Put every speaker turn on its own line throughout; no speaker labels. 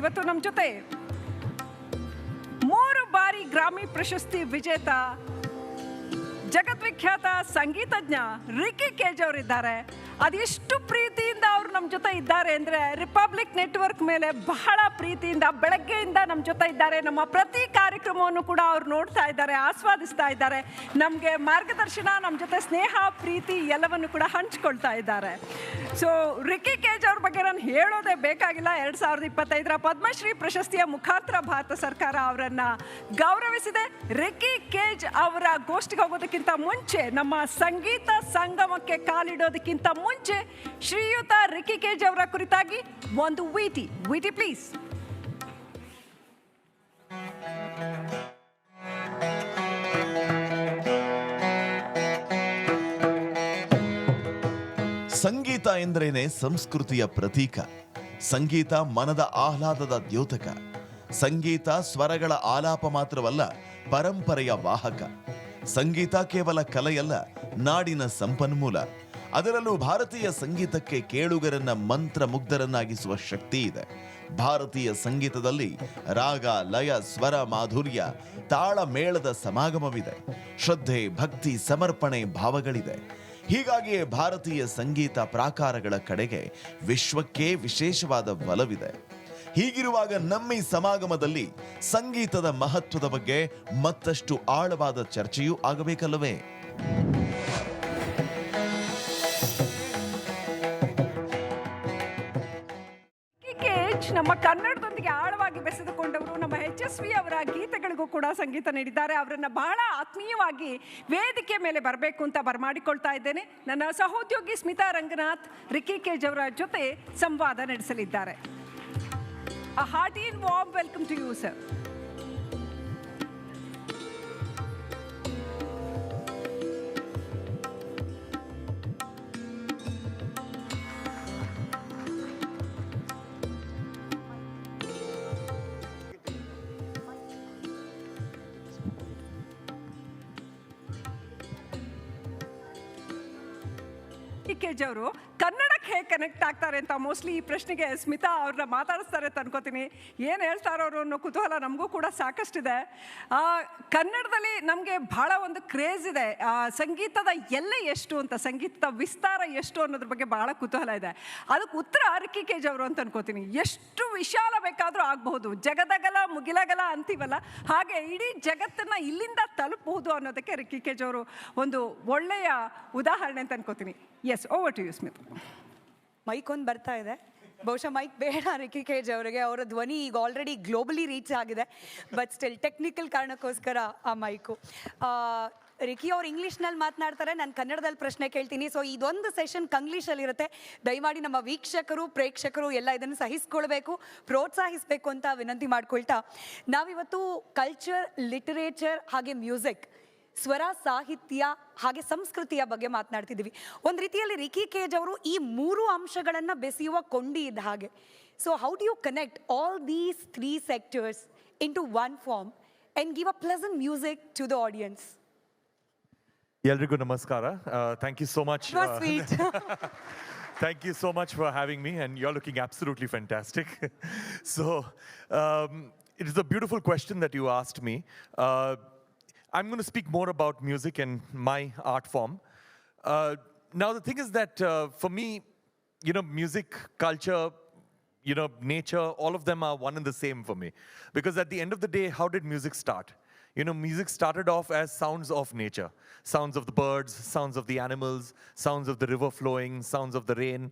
ಇವತ್ತು ನಮ್ಮ ಜೊತೆ 3 ಬಾರಿ ಗ್ರಾಮಿ ಪ್ರಶಸ್ತಿ ವಿಜೇತ ಜಗದ್ವಿಖ್ಯಾತ ಸಂಗೀತಜ್ಞ ರಿಕ್ಕykej ಅವರಿದ್ದಾರೆ. ಅದೆಷ್ಟು ಪ್ರೀತಿಯಿಂದ ಅವರು ನಮ್ಮ ಜೊತೆ ಇದ್ದಾರೆ ಅಂದರೆ ರಿಪಬ್ಲಿಕ್ ನೆಟ್ವರ್ಕ್ ಮೇಲೆ ಬಹಳ ಪ್ರೀತಿಯಿಂದ ಬೆಳಗ್ಗೆಯಿಂದ ನಮ್ಮ ಜೊತೆ ಇದ್ದಾರೆ. ನಮ್ಮ ಪ್ರತಿ ಕಾರ್ಯಕ್ರಮವನ್ನು ಕೂಡ ಅವ್ರು ನೋಡ್ತಾ ಇದ್ದಾರೆ, ಆಸ್ವಾದಿಸ್ತಾ ಇದ್ದಾರೆ. ನಮಗೆ ಮಾರ್ಗದರ್ಶನ, ನಮ್ಮ ಜೊತೆ ಸ್ನೇಹ, ಪ್ರೀತಿ ಎಲ್ಲವನ್ನು ಕೂಡ ಹಂಚ್ಕೊಳ್ತಾ ಇದ್ದಾರೆ. ಸೊ ರಿಕ್ಕykej ಅವ್ರ ಬಗ್ಗೆ ನಾನು ಹೇಳೋದೇ ಬೇಕಾಗಿಲ್ಲ. 2025ರ ಪದ್ಮಶ್ರೀ ಪ್ರಶಸ್ತಿಯ ಮುಖಾಂತರ ಭಾರತ ಸರ್ಕಾರ ಅವರನ್ನು ಗೌರವಿಸಿದೆ. ರಿಕ್ಕykej ಅವರ ಗೋಷ್ಠಿಗೆ ಹೋಗೋದಕ್ಕಿಂತ ಮುಂಚೆ, ನಮ್ಮ ಸಂಗೀತ ಸಂಗಮಕ್ಕೆ ಕಾಲಿಡೋದಕ್ಕಿಂತ ಮುಂಚೆ ಶ್ರೀಯುತ ರಿಕ್ಕykej ಅವರ ಕುರಿತಾಗಿ ಒಂದು ವಿಟಿ ಪ್ಲೀಸ್.
ಸಂಗೀತ ಎಂದರೇನೆ ಸಂಸ್ಕೃತಿಯ ಪ್ರತೀಕ. ಸಂಗೀತ ಮನದ ಆಹ್ಲಾದದ ದ್ಯೋತಕ. ಸಂಗೀತ ಸ್ವರಗಳ ಆಲಾಪ ಮಾತ್ರವಲ್ಲ, ಪರಂಪರೆಯ ವಾಹಕ. ಸಂಗೀತ ಕೇವಲ ಕಲೆಯಲ್ಲ, ನಾಡಿನ ಸಂಪನ್ಮೂಲ. ಅದರಲ್ಲೂ ಭಾರತೀಯ ಸಂಗೀತಕ್ಕೆ ಕೇಳುಗರನ್ನ ಮಂತ್ರಮುಗ್ಧರನ್ನಾಗಿಸುವ ಶಕ್ತಿ ಇದೆ. ಭಾರತೀಯ ಸಂಗೀತದಲ್ಲಿ ರಾಗ, ಲಯ, ಸ್ವರ, ಮಾಧುರ್ಯ, ತಾಳ, ಮೇಳದ ಸಮಾಗಮವಿದೆ. ಶ್ರದ್ಧೆ, ಭಕ್ತಿ, ಸಮರ್ಪಣೆ ಭಾವಗಳಿದೆ. ಹೀಗಾಗಿಯೇ ಭಾರತೀಯ ಸಂಗೀತ ಪ್ರಾಕಾರಗಳ ಕಡೆಗೆ ವಿಶ್ವಕ್ಕೆ ವಿಶೇಷವಾದ ಒಲವಿದೆ. ಹೀಗಿರುವಾಗ ನಮ್ಮ ಈ ಸಮಾಗಮದಲ್ಲಿ ಸಂಗೀತದ ಮಹತ್ವದ ಬಗ್ಗೆ ಮತ್ತಷ್ಟು ಆಳವಾದ ಚರ್ಚೆಯೂ ಆಗಬೇಕಲ್ಲವೇ?
ನಮ್ಮ ಕನ್ನಡದೊಂದಿಗೆ ಆಳವಾಗಿ ಬೆಸೆದುಕೊಂಡವರು, ನಮ್ಮ HSV ಅವರ ಗೀತೆಗಳಿಗೂ ಕೂಡ ಸಂಗೀತ ನೀಡಿದ್ದಾರೆ. ಅವರನ್ನು ಬಹಳ ಆತ್ಮೀಯವಾಗಿ ವೇದಿಕೆ ಮೇಲೆ ಬರಬೇಕು ಅಂತ ಬರಮಾಡಿಕೊಳ್ತಾ ಇದ್ದೇನೆ. ನನ್ನ ಸಹೋದ್ಯೋಗಿ ಸ್ಮಿತಾ ರಂಗನಾಥ್ ರಿಕ್ಕykej ಅವರ ಜೊತೆ ಸಂವಾದ ನಡೆಸಲಿದ್ದಾರೆ. A hearty and warm welcome to you, sir. ರಿಕ್ಕykej ಅವರು ಕನ್ನಡಕ್ಕೆ ಹೇಗೆ ಕನೆಕ್ಟ್ ಆಗ್ತಾರೆ ಅಂತ ಮೋಸ್ಟ್ಲಿ ಈ ಪ್ರಶ್ನೆಗೆ ಸ್ಮಿತಾ ಅವ್ರನ್ನ ಮಾತಾಡಿಸ್ತಾರೆ ಅಂತ ಅನ್ಕೋತೀನಿ. ಏನು ಹೇಳ್ತಾರೋ ಅವರು ಅನ್ನೋ ಕುತೂಹಲ ನಮಗೂ ಕೂಡ ಸಾಕಷ್ಟಿದೆ. ಕನ್ನಡದಲ್ಲಿ ನಮಗೆ ಬಹಳ ಒಂದು ಕ್ರೇಜ್ ಇದೆ. ಸಂಗೀತದ ಎಲ್ಲೆ ಎಷ್ಟು ಅಂತ, ಸಂಗೀತದ ವಿಸ್ತಾರ ಎಷ್ಟು ಅನ್ನೋದ್ರ ಬಗ್ಗೆ ಬಹಳ ಕುತೂಹಲ ಇದೆ. ಅದಕ್ಕೆ ಉತ್ತರ ರಿಕ್ಕykej ಅವರು ಅಂತ ಅನ್ಕೋತೀನಿ. ಎಷ್ಟು ವಿಶಾಲ ಬೇಕಾದರೂ ಆಗಬಹುದು, ಜಗದಗಲ ಮುಗಿಲಗಲ ಅಂತೀವಲ್ಲ, ಹಾಗೆ ಇಡೀ ಜಗತ್ತನ್ನು ಇಲ್ಲಿಂದ ತಲುಪಬಹುದು ಅನ್ನೋದಕ್ಕೆ ರಿಕ್ಕykej ಅವರು ಒಂದು ಒಳ್ಳೆಯ ಉದಾಹರಣೆ ಅಂತ ಅನ್ಕೋತೀನಿ. Yes, over to you Smita.
Mic ಒಂದು ಬರ್ತಾ ಇದೆ, ಬಹುಶಃ ಮೈಕ್ ಬೇಡ ರಿಕ್ಕykej ಅವರಿಗೆ. ಅವರ ಧ್ವನಿ ಈಗ ಆಲ್ರೆಡಿ ಗ್ಲೋಬಲಿ ರೀಚ್ ಆಗಿದೆ, ಬಟ್ ಸ್ಟಿಲ್ ಟೆಕ್ನಿಕಲ್ ಕಾರಣಕ್ಕೋಸ್ಕರ ಆ ಮೈಕು. ರಿಕ್ಕಿ ಅವ್ರು ಇಂಗ್ಲೀಷ್ನಲ್ಲಿ ಮಾತನಾಡ್ತಾರೆ, ನಾನು ಕನ್ನಡದಲ್ಲಿ ಪ್ರಶ್ನೆ ಕೇಳ್ತೀನಿ. ಸೊ ಇದೊಂದು ಸೆಷನ್ ಕಂಗ್ಲೀಷಲ್ಲಿರುತ್ತೆ. ದಯಮಾಡಿ ನಮ್ಮ ವೀಕ್ಷಕರು, ಪ್ರೇಕ್ಷಕರು ಎಲ್ಲ ಇದನ್ನು ಸಹಿಸ್ಕೊಳ್ಬೇಕು, ಪ್ರೋತ್ಸಾಹಿಸಬೇಕು ಅಂತ ವಿನಂತಿ ಮಾಡ್ಕೊಳ್ತಾ, ನಾವಿವತ್ತು ಕಲ್ಚರ್, ಲಿಟರೇಚರ್ ಹಾಗೆ ಮ್ಯೂಸಿಕ್, ಸ್ವರ, ಸಾಹಿತ್ಯ ಹಾಗೆ ಸಂಸ್ಕೃತಿಯ ಬಗ್ಗೆ ಮಾತನಾಡ್ತಿದ್ದೀವಿ. ಒಂದು ರೀತಿಯಲ್ಲಿ ರಿಕ್ಕykej ಅವರು ಈ 3 ಅಂಶಗಳನ್ನು ಬೆಸೆಯುವ ಕೊಂಡಿ ಇದ್ದ ಹಾಗೆ. So how do you connect all these 3 sectors into one form and give a pleasant music to the audience?
ಎಲ್ರಿಗೂ ನಮಸ್ಕಾರ. Thank you so much.
Sweet.
Thank you so much for having me, and you're looking absolutely fantastic. So it is a beautiful question that you asked me. I'm going to speak more about music and my art form. Now the thing is that for me, music, culture, nature, all of them are one and the same for me. Because at the end of the day, how did music start? Music started off as sounds of nature. Sounds of the birds, sounds of the animals, sounds of the river flowing, sounds of the rain.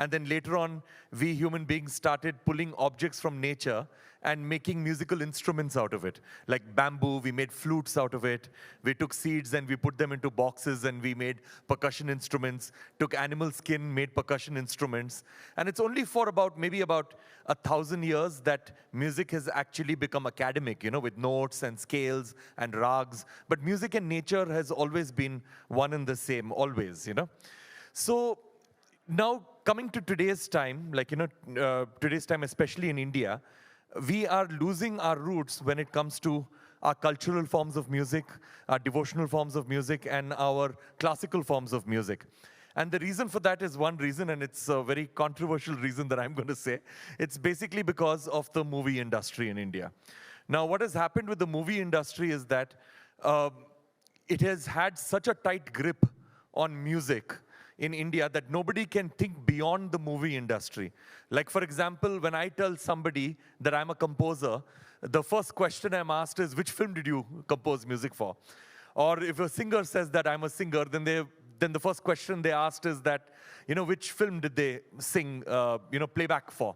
And then later on, we human beings started pulling objects from nature and making musical instruments out of it. Like bamboo, we made flutes out of it. We took seeds and we put them into boxes and we made percussion instruments. Took animal skin, made percussion instruments. And it's only for maybe about 1,000 years that music has actually become academic, with notes and scales and rags. But music and nature has always been one and the same, always, So now coming to today's time, today's time, especially in India, we are losing our roots when it comes to our cultural forms of music, our devotional forms of music, and our classical forms of music. And the reason for that is one reason, and it's a very controversial reason that I'm going to say. It's basically because of the movie industry in India. Now, what has happened with the movie industry is that it has had such a tight grip on music in India that nobody can think beyond the movie industry. Like, for example, when I tell somebody that I'm a composer, the first question I'm asked is, which film did you compose music for? Or if a singer says that I'm a singer, then the first question they asked is that, which film did they sing, playback for?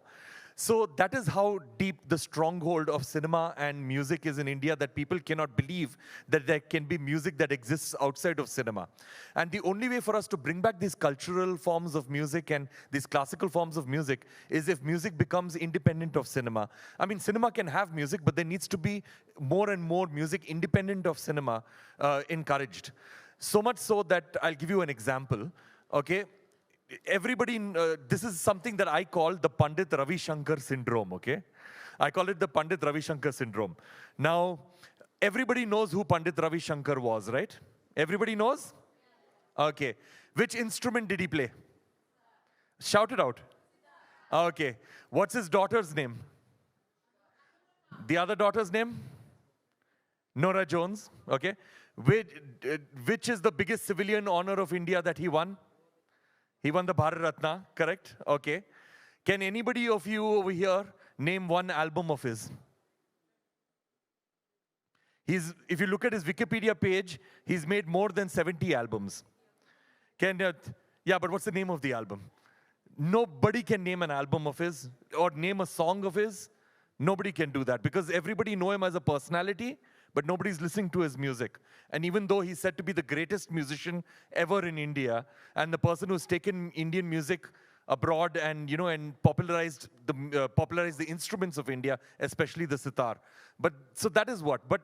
So that is how deep the stronghold of cinema and music is in India, that people cannot believe that there can be music that exists outside of cinema. And the only way for us to bring back these cultural forms of music and these classical forms of music is if music becomes independent of cinema. I mean, cinema can have music, but there needs to be more and more music independent of cinema encouraged. So much so that I'll give you an example, okay? Everybody, this is something that I call the Pandit Ravi Shankar syndrome, okay? I call it the Pandit Ravi Shankar syndrome. Now, everybody knows who Pandit Ravi Shankar was, right? Everybody knows? Okay. Which instrument did he play? Shout it out. Okay. What's his daughter's name? The other daughter's name? Nora Jones, okay? Which is the biggest civilian honor of India that he won? He won the Bharat Ratna, correct? Okay. Can anybody of you over here name one album of his? If you look at his Wikipedia page, he's made more than 70 albums. Yeah, but what's the name of the album? Nobody can name an album of his or name a song of his. Nobody can do that because everybody know him as a personality, but nobody's listening to his music. And even though he's said to be the greatest musician ever in India, and the person who's taken Indian music abroad and and popularized the instruments of India, especially the sitar. But so that is what. But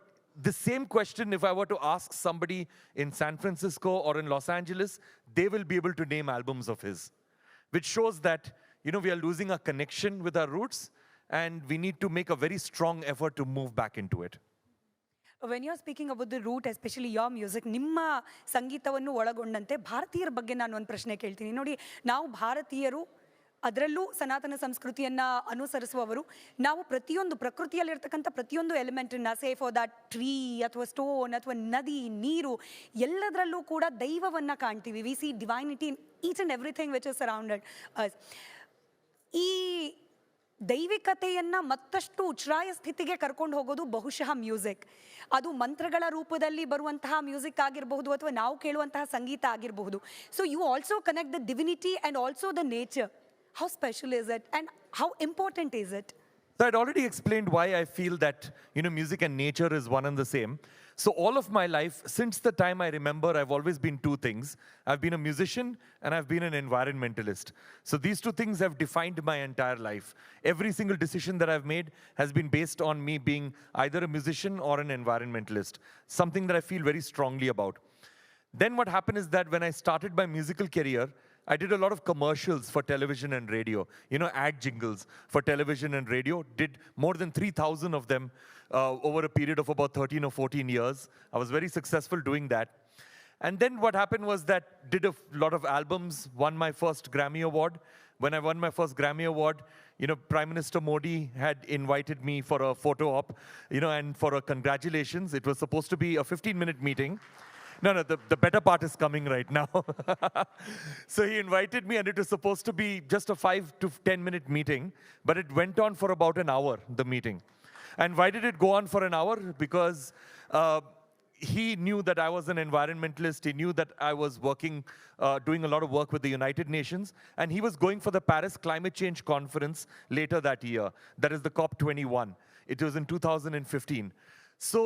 the same question, if I were to ask somebody in San Francisco or in Los Angeles, they will be able to name albums of his, which shows that we are losing our connection with our roots, and we need to make a very strong effort to move back into it.
When you're speaking about the root, especially your music, ನಿಮ್ಮ ಸಂಗೀತವನ್ನು ಒಳಗೊಂಡಂತೆ ಭಾರತೀಯರ ಬಗ್ಗೆ ನಾನು ಒಂದು ಪ್ರಶ್ನೆ ಕೇಳ್ತೀನಿ. ನೋಡಿ, ನಾವು ಭಾರತೀಯರು ಅದರಲ್ಲೂ ಸನಾತನ ಸಂಸ್ಕೃತಿಯನ್ನು ಅನುಸರಿಸುವವರು, ನಾವು ಪ್ರತಿಯೊಂದು ಪ್ರಕೃತಿಯಲ್ಲಿರ್ತಕ್ಕಂಥ ಪ್ರತಿಯೊಂದು ಎಲಿಮೆಂಟನ್ನು, ಸೇ ಫಾರ್ ದಟ್ ಟ್ರೀ ಅಥವಾ ಸ್ಟೋನ್ ಅಥವಾ ನದಿ, ನೀರು, ಎಲ್ಲದರಲ್ಲೂ ಕೂಡ ದೈವವನ್ನು ಕಾಣ್ತೀವಿ. We see divinity in each and everything which is surrounded us. ಈ ದೈವಿಕತೆಯನ್ನು ಮತ್ತಷ್ಟು ಉಚ್ಛ್ರಾಯ ಸ್ಥಿತಿಗೆ ಕರ್ಕೊಂಡು ಹೋಗೋದು ಬಹುಶಃ ಮ್ಯೂಸಿಕ್. ಅದು ಮಂತ್ರಗಳ ರೂಪದಲ್ಲಿ ಬರುವಂತಹ ಮ್ಯೂಸಿಕ್ ಆಗಿರಬಹುದು ಅಥವಾ ನಾವು ಕೇಳುವಂತಹ ಸಂಗೀತ ಆಗಿರಬಹುದು. So you also connect the divinity and also the nature. How special is it and how important is it?
So I'd already explained why I feel that, music and nature is one and the same. So all of my life, since the time I remember, I've always been two things. I've been a musician and I've been an environmentalist. So these two things have defined my entire life. Every single decision that I've made has been based on me being either a musician or an environmentalist, something that I feel very strongly about. Then what happened is that when I started my musical career, I did a lot of commercials for television and radio, ad jingles for television and radio, did more than 3,000 of them over a period of about 13 or 14 years. I was very successful doing that. And then what happened was that did a lot of albums, won my first Grammy Award. When I won my first Grammy Award, Prime Minister Modi had invited me for a photo op, and for a congratulations. It was supposed to be a 15-minute meeting. No, the better part is coming right now. So he invited me, and it was supposed to be just a 5 to 10-minute meeting, but it went on for about an hour, the meeting. And why did it go on for an hour? Because he knew that I was an environmentalist. He knew that I was working, doing a lot of work with the United Nations, and he was going for the Paris Climate Change Conference later that year. That is the COP21. It was in 2015. So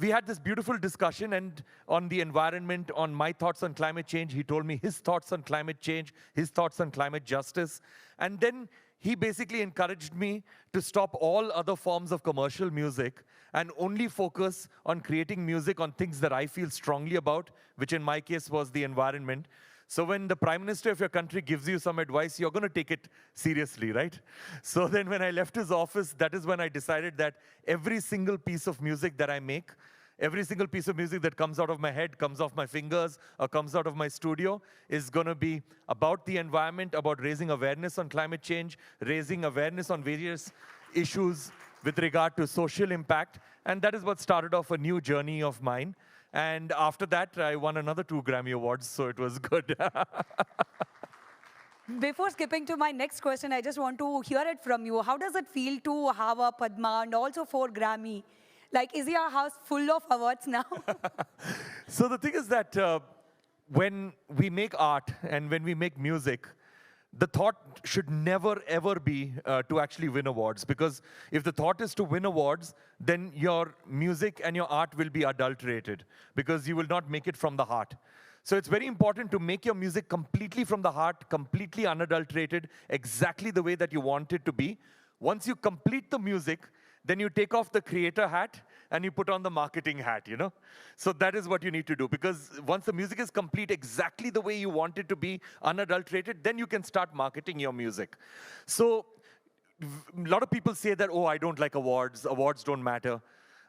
we had this beautiful discussion and on the environment, on my thoughts on climate change. He told me his thoughts on climate change, his thoughts on climate justice. And then he basically encouraged me to stop all other forms of commercial music and only focus on creating music on things that I feel strongly about, which in my case was the environment. So when the Prime Minister of your country gives you some advice, you're going to take it seriously, right? So then when I left his office, that is when I decided that every single piece of music that I make Every single piece of music that comes out of my head, comes off my fingers, or comes out of my studio is going to be about the environment, about raising awareness on climate change, raising awareness on various issues with regard to social impact. And that is what started off a new journey of mine. And after that, I won another 2 Grammy Awards, so it was good.
Before skipping to my next question, I just want to hear it from you. How does it feel to have a Padma and also 4 Grammy? Like, is your house full of awards now?
So the thing is that when we make art and when we make music, the thought should never, ever be to actually win awards. Because if the thought is to win awards, then your music and your art will be adulterated because you will not make it from the heart. So it's very important to make your music completely from the heart, completely unadulterated, exactly the way that you want it to be. Once you complete the music, then you take off the creator hat and you put on the marketing hat, you know? So that is what you need to do, because once the music is complete exactly the way you want it to be, unadulterated, then you can start marketing your music. So a lot of people say that, oh, I don't like awards, awards don't matter.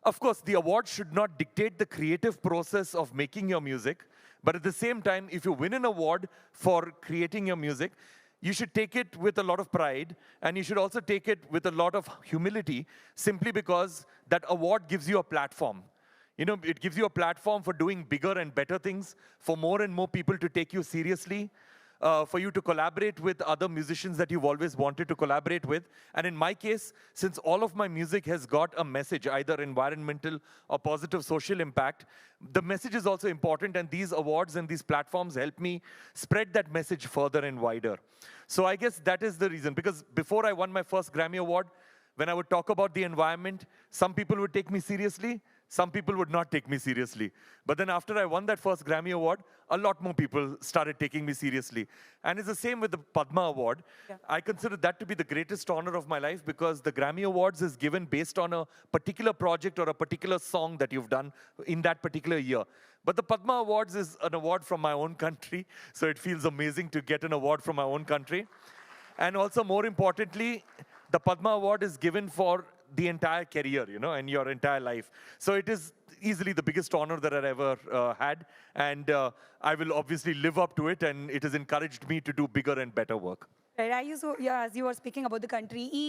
Of course, the awards should not dictate the creative process of making your music, but at the same time, if you win an award for creating your music, you should take it with a lot of pride, and you should also take it with a lot of humility, simply because that award gives you a platform. You know, it gives you a platform for doing bigger and better things, for more and more people to take you seriously, for you to collaborate with other musicians that you've always wanted to collaborate with. And in my case, since all of my music has got a message, either environmental or positive social impact, the message is also important, and these awards and these platforms help me spread that message further and wider. So I guess that is the reason, because before I won my first Grammy Award, when I would talk about the environment, some people would take me seriously, some people would not take me seriously. But then after I won that first Grammy Award, a lot more people started taking me seriously. And it's the same with the Padma Award. Yeah. I consider that to be the greatest honor of my life, because the Grammy Awards is given based on a particular project or a particular song that you've done in that particular year. But the Padma Awards is an award from my own country, so it feels amazing to get an award from my own country. And also, more importantly, the Padma Award is given for the entire career, you know, and your entire life. So it is easily the biggest honor that I've ever had. And I will obviously live up to it, and it has encouraged me to do bigger and better work.
As you were speaking about the country, ಈ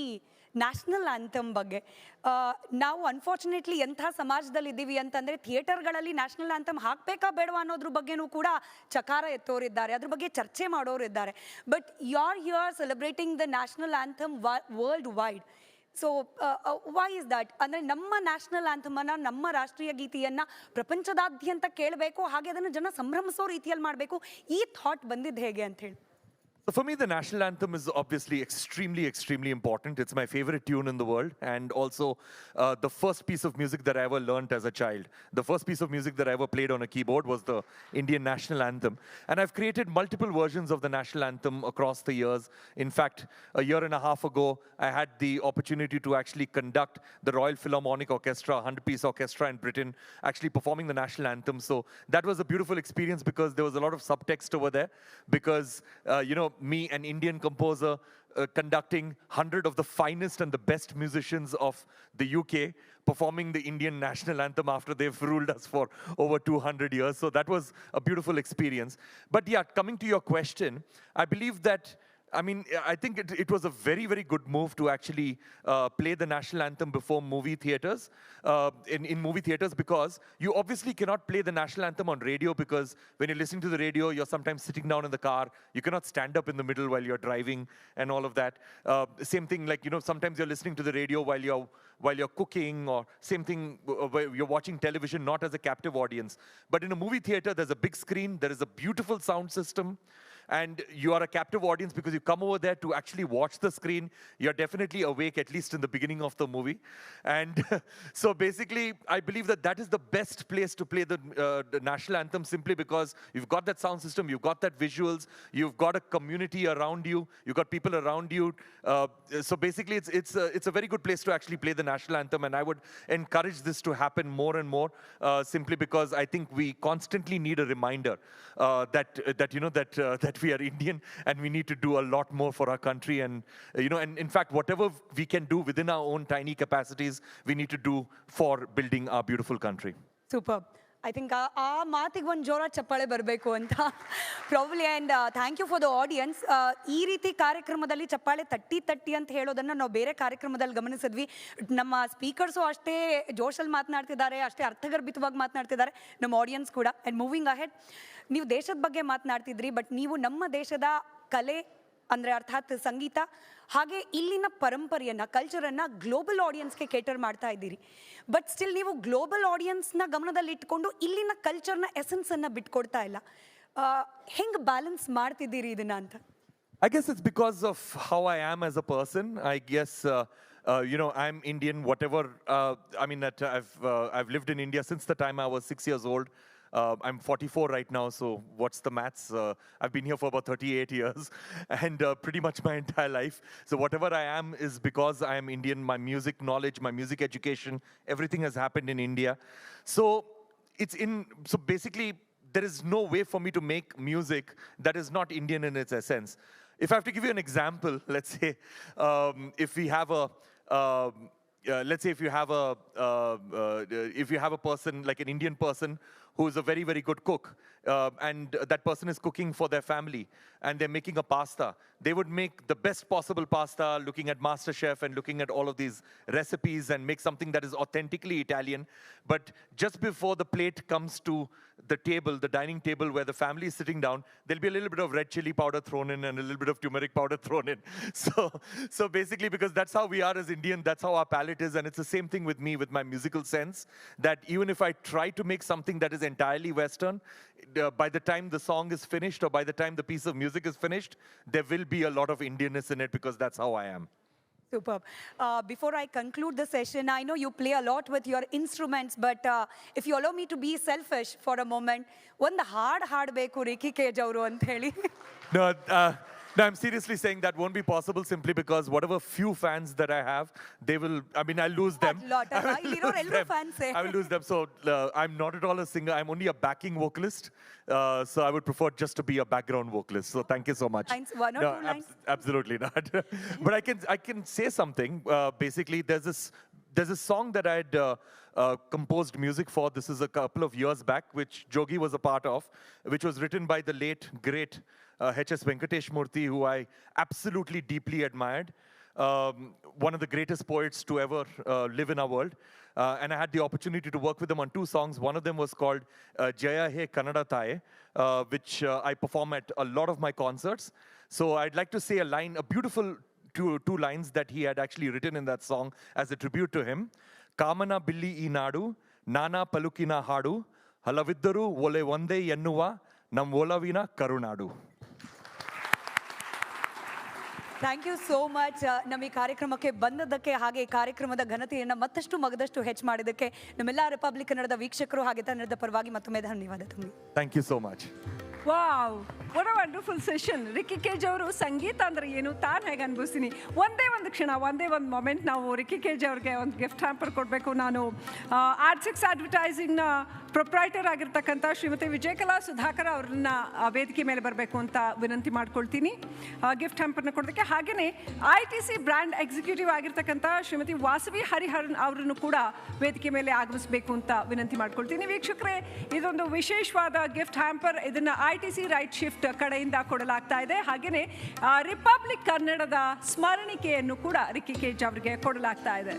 national anthem ಬಗ್ಗೆ ನಾವು unfortunately ಎಂಥ ಸಮಾಜದಲ್ಲಿ ಇದ್ದೀವಿ ಅಂತಂದರೆ ಥಿಯೇಟರ್ಗಳಲ್ಲಿ national anthem ಹಾಕಬೇಕಾ ಬೇಡವಾ ಅನ್ನೋದ್ರ ಬಗ್ಗೆನೂ ಕೂಡ ಚಕಾರ ಎತ್ತೋರಿದ್ದಾರೆ, ಅದ್ರ ಬಗ್ಗೆ ಚರ್ಚೆ ಮಾಡೋರು ಇದ್ದಾರೆ. But you are here celebrating the national anthem worldwide. So why is that? ಅಂದರೆ ನಮ್ಮ ನ್ಯಾಷನಲ್ ಆಂಥಮನ್ನು, ನಮ್ಮ ರಾಷ್ಟ್ರೀಯ ಗೀತೆಯನ್ನು ಪ್ರಪಂಚದಾದ್ಯಂತ ಕೇಳಬೇಕು, ಹಾಗೆ ಅದನ್ನು ಜನ ಸಂಭ್ರಮಿಸೋ ರೀತಿಯಲ್ಲಿ ಮಾಡಬೇಕು. ಈ ಥಾಟ್ ಬಂದಿದ್ದು ಹೇಗೆ ಅಂತ ಹೇಳಿ?
So for me, the national anthem is obviously extremely, extremely important. It's my favorite tune in the world, and also the first piece of music that I ever learnt as a child. The first piece of music that I ever played on a keyboard was the Indian national anthem. And I've created multiple versions of the national anthem across the years. In fact, a year and a half ago, I had the opportunity to actually conduct the Royal Philharmonic Orchestra, a 100-piece orchestra in Britain, actually performing the national anthem. So that was a beautiful experience, because there was a lot of subtext over there, because, you know, me, an Indian composer, conducting 100 of the finest and the best musicians of the UK, performing the Indian national anthem after they've ruled us for over 200 years. So that was a beautiful experience. But yeah, coming to your question, I believe that, I mean, I think it was a very, very good move to actually play the national anthem before movie theaters, in movie theaters, because you obviously cannot play the national anthem on radio, because when you're listening to the radio, you're sometimes sitting down in the car. You cannot stand up in the middle while you're driving and all of that. Same thing, like, you know, sometimes you're listening to the radio while you're cooking, or same thing, you're watching television, not as a captive audience. But in a movie theater, there's a big screen, there is a beautiful sound system, and you are a captive audience because you come over there to actually watch the screen. You're definitely awake, at least in the beginning of the movie. And so basically, I believe that that is the best place to play the national anthem, simply because you've got that sound system, you've got that visuals, you've got a community around you, you've got people around you. So basically, it's a very good place to actually play the national anthem, and I would encourage this to happen more and more, simply because I think we constantly need a reminder that you know, that we are Indian, and we need to do a lot more for our country. And you know, and in fact, whatever we can do within our own tiny capacities, we need to do for building our beautiful country.
Super. I think ಆ ಮಾತಿಗೆ ಒಂದು ಜೋರ ಚಪ್ಪಾಳೆ ಬರಬೇಕು ಅಂತ probably. And thank you for the audience. ಈ ರೀತಿ ಕಾರ್ಯಕ್ರಮದಲ್ಲಿ ಚಪ್ಪಾಳೆ ತಟ್ಟಿ ಅಂತ ಹೇಳೋದನ್ನು ನಾವು ಬೇರೆ ಕಾರ್ಯಕ್ರಮದಲ್ಲಿ ಗಮನಿಸಿದ್ವಿ. ನಮ್ಮ ಸ್ಪೀಕರ್ಸು ಅಷ್ಟೇ ಜೋಶಲ್ಲಿ ಮಾತನಾಡ್ತಿದ್ದಾರೆ, ಅಷ್ಟೇ ಅರ್ಥಗರ್ಭಿತವಾಗಿ ಮಾತನಾಡ್ತಿದ್ದಾರೆ, ನಮ್ಮ ಆಡಿಯನ್ಸ್ ಕೂಡ. ಆ್ಯಂಡ್ ಮೂವಿಂಗ್ ಅಹೆಡ್, ನೀವು ದೇಶದ ಬಗ್ಗೆ ಮಾತನಾಡ್ತಿದ್ರಿ, ಬಟ್ ನೀವು ನಮ್ಮ ದೇಶದ ಕಲೆ ಅಂದರೆ ಅರ್ಥಾತ್ ಸಂಗೀತ ಹಾಗೆ ಇಲ್ಲಿನ ಪರಂಪರೆಯನ್ನು, ಕಲ್ಚರನ್ನು ಗ್ಲೋಬಲ್ ಆಡಿಯನ್ಸ್ಗೆ ಕೇಟರ್ ಮಾಡ್ತಾ ಇದ್ದೀರಿ. ಬಟ್ ಸ್ಟಿಲ್ ನೀವು ಗ್ಲೋಬಲ್ ಆಡಿಯನ್ಸ್ನ ಗಮನದಲ್ಲಿ ಇಟ್ಕೊಂಡು ಇಲ್ಲಿನ ಕಲ್ಚರ್ನ ಎಸೆನ್ಸನ್ನು ಬಿಟ್ಕೊಡ್ತಾ ಇಲ್ಲ. ಹೆಂಗೆ ಬ್ಯಾಲೆನ್ಸ್ ಮಾಡ್ತಿದ್ದೀರಿ ಇದನ್ನ ಅಂತ?
I guess it's because of how I am as a person. I guess, I'm Indian, whatever. I've lived in India since the time I was 6 years old. I'm 44 right now, so what's the maths? I've been here for about 38 years and pretty much my entire life. So whatever I am is because I am Indian. My music knowledge, my music education, everything has happened in India. So basically, there is no way for me to make music that is not Indian in its essence. If I have to give you an example, let's say, if you have a person like an Indian person who is a very, very good cook, and that person is cooking for their family, and they're making a pasta. They would make the best possible pasta, looking at MasterChef and looking at all of these recipes, and make something that is authentically Italian. But just before the plate comes to the table, the dining table where the family is sitting down, there'll be a little bit of red chili powder thrown in and a little bit of turmeric powder thrown in. So basically, because that's how we are as Indian, that's how our palate is, and it's the same thing with me, with my musical sense, that even if I try to make something that is entirely Western, by the time the song is finished or by the time the piece of music is finished, there will be a lot of Indianness in it because that's how I am.
Superb. Before I conclude the session, I know you play a lot with your instruments, but if you allow me to be selfish for a moment, ಒಂದು ಹಾಡಬೇಕು ರಿಕ್ಕಿಕೇಜ್ ಅವರು ಅಂತ ಹೇಳಿ.
No, I'm seriously saying that won't be possible simply because whatever few fans that I have, I'll lose them. I will lose them. So I'm not at all a singer. I'm only a backing vocalist. So I would prefer just to be a background vocalist. So thank you so much.
Thanks. One or two lines?
Absolutely not. But I can say something. Basically, there's a song that I'd composed music for. This is a couple of years back, which Jogi was a part of, which was written by the late, great H.S. Venkatesh Murthy, who I absolutely deeply admired. One of the greatest poets to ever live in our world. And I had the opportunity to work with him on 2 songs. One of them was called Jaya He Kannada Taye, which I perform at a lot of my concerts. So I'd like to say a beautiful two lines that he had actually written in that song as a tribute to him. Kamana billi ee naadu, nana palukina haadu, halaviddaru ole onde ennuva, nam olavina karunadu.
Thank you so much. ನಮ್ಮ ಈ ಕಾರ್ಯಕ್ರಮಕ್ಕೆ ಬಂದದ್ದಕ್ಕೆ ಹಾಗೆ ಈ ಕಾರ್ಯಕ್ರಮದ ಘನತೆಯನ್ನು ಮತ್ತಷ್ಟು ಮಗದಷ್ಟು ಹೆಚ್ಚು ಮಾಡಿದ್ದಕ್ಕೆ ನಮ್ಮೆಲ್ಲ ರಿಪಬ್ಲಿಕ್ ಕನ್ನಡದ ವೀಕ್ಷಕರು ಹಾಗೆ ಕನ್ನಡದ ಪರವಾಗಿ ಮತ್ತೊಮ್ಮೆ ಧನ್ಯವಾದ ತುಂಬಿ.
Thank you so much.
Wow, what a wonderful session. ರಿಕ್ಕಿಕೇಜ್ ಅವರು ಸಂಗೀತ ಅಂದರೆ ಏನು ತಾನು ಹೇಗೆ ಅನ್ಭವಿಸ್ತೀನಿ. ಒಂದೇ ಒಂದು ಮೊಮೆಂಟ್ ನಾವು ರಿಕ್ಕಿಕೇಜ್ ಅವ್ರಿಗೆ ಒಂದು ಗಿಫ್ಟ್ ಹ್ಯಾಂಪರ್ ಕೊಡಬೇಕು. ನಾನು ಆರ್ಟ್6 ಅಡ್ವರ್ಟೈಸಿಂಗ್ನ ಪ್ರೊಪ್ರೈಟರ್ ಆಗಿರ್ತಕ್ಕಂಥ ಶ್ರೀಮತಿ ವಿಜಯಕಲಾ ಸುಧಾಕರ್ ಅವ್ರನ್ನ ವೇದಿಕೆ ಮೇಲೆ ಬರಬೇಕು ಅಂತ ವಿನಂತಿ ಮಾಡ್ಕೊಳ್ತೀನಿ ಗಿಫ್ಟ್ ಹ್ಯಾಂಪರ್ನ ಕೊಡೋದಕ್ಕೆ. ಹಾಗೆಯೇ ITC ಬ್ರ್ಯಾಂಡ್ ಎಕ್ಸಿಕ್ಯೂಟಿವ್ ಆಗಿರ್ತಕ್ಕಂಥ ಶ್ರೀಮತಿ ವಾಸವಿ ಹರಿಹರನ್ ಅವರನ್ನು ಕೂಡ ವೇದಿಕೆ ಮೇಲೆ ಆಗಮಿಸಬೇಕು ಅಂತ ವಿನಂತಿ ಮಾಡ್ಕೊಳ್ತೀನಿ. ವೀಕ್ಷಕರೇ, ಇದೊಂದು ವಿಶೇಷವಾದ ಗಿಫ್ಟ್ ಹ್ಯಾಂಪರ್. ಇದನ್ನು ITC ರೈಟ್ ಶಿಫ್ಟ್ ಕಡೆಯಿಂದ ಕೊಡಲಾಗ್ತಾ ಇದೆ. ಹಾಗೆಯೇ ರಿಪಬ್ಲಿಕ್ ಕನ್ನಡದ ಸ್ಮರಣಿಕೆಯನ್ನು ಕೂಡ ರಿಕ್ಕಿಕೇಜ್ ಅವರಿಗೆ ಕೊಡಲಾಗ್ತಾ ಇದೆ.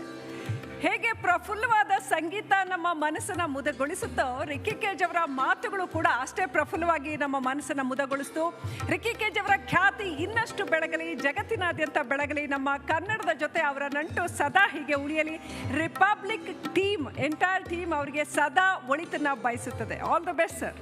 ಹೇಗೆ ಪ್ರಫುಲ್ಲವಾದ ಸಂಗೀತ ನಮ್ಮ ಮನಸ್ಸನ್ನು ಮುದಗೊಳಿಸುತ್ತೋ, ರಿಕ್ಕಿಕೇಜ್ ಅವರ ಮಾತುಗಳು ಕೂಡ ಅಷ್ಟೇ ಪ್ರಫುಲ್ಲವಾಗಿ ನಮ್ಮ ಮನಸ್ಸನ್ನು ಮುದಗೊಳಿಸ್ತು. ರಿಕ್ಕಿಕೇಜ್ ಅವರ ಖ್ಯಾತಿ ಇನ್ನಷ್ಟು ಬೆಳಗಲಿ, ಜಗತ್ತಿನಾದ್ಯಂತ ಬೆಳಗಲಿ. ನಮ್ಮ ಕನ್ನಡದ ಜೊತೆ ಅವರ ನಂಟು ಸದಾ ಹೀಗೆ ಉಳಿಯಲಿ. ರಿಪಬ್ಲಿಕ್ ಟೀಮ್, ಎಂಟೈರ್ ಟೀಮ್ ಅವರಿಗೆ ಸದಾ ಒಳಿತನ್ನು ಬಯಸುತ್ತದೆ. All the best sir.